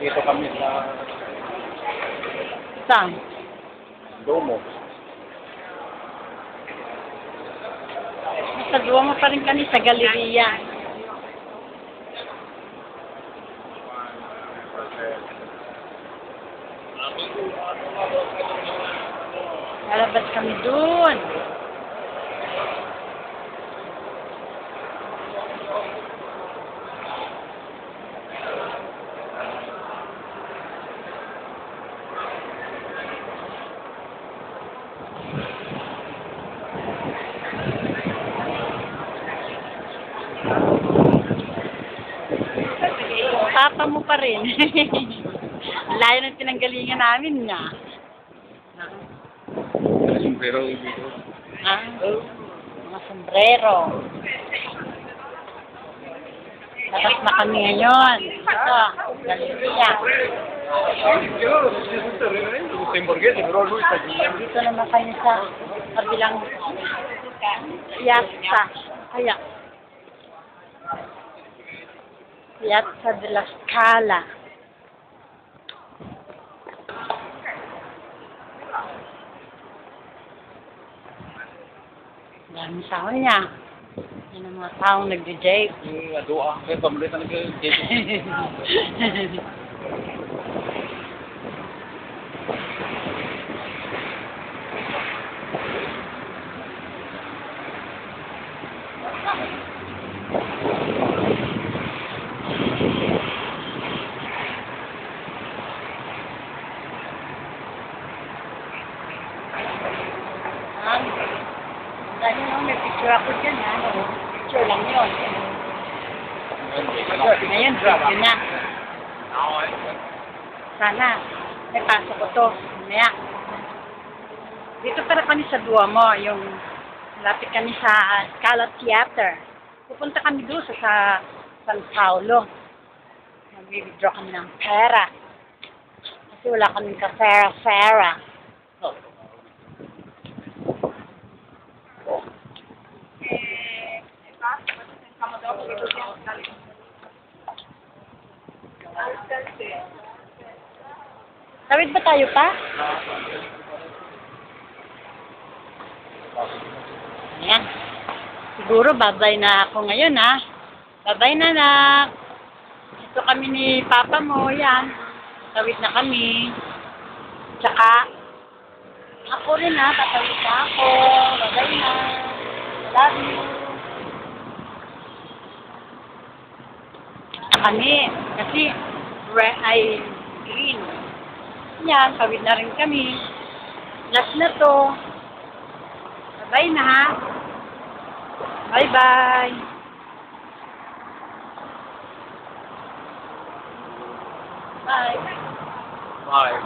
Dito kami sa Saan? Domo. Sa Duomo pa rin kami, sa Galleria. Lalabas kami dun. Papa mo pa rin. Layo ng pinanggalingan namin nga. Pero dito. Ah, mga sombrero. Labas na kami ngayon. Ito, Galleria. Dito naman kayo sa kabilang Piazza. Kaya, Piazza della Scala. Dami tao niya. Yan ang mga taong nagdi-date. Doa. Kaya pamuli talaga. Dahil nung may picture ako dyan, picture lang yun. Ngayon, video na. Sana, may pasok ko to. Mamaya. Dito para kami sa Duomo, yung lapit kami sa Scala Theater. Pupunta kami doon sa San Paulo. Mag-withdraw kami ng pera. Kasi wala kaming ka-pera-pera. Tawid ba tayo pa? Ayan. Siguro babay na ako ngayon, ha? Babay na, anak. Ito kami ni Papa mo, yan. Tawid na kami. Tsaka, ako rin, ha? Tatawid na ako. Babay na. Love you. Kami, kasi red ay green. Yan, tawid na rin kami. Last na to. Bye na, ha? Bye-bye. Bye. Bye.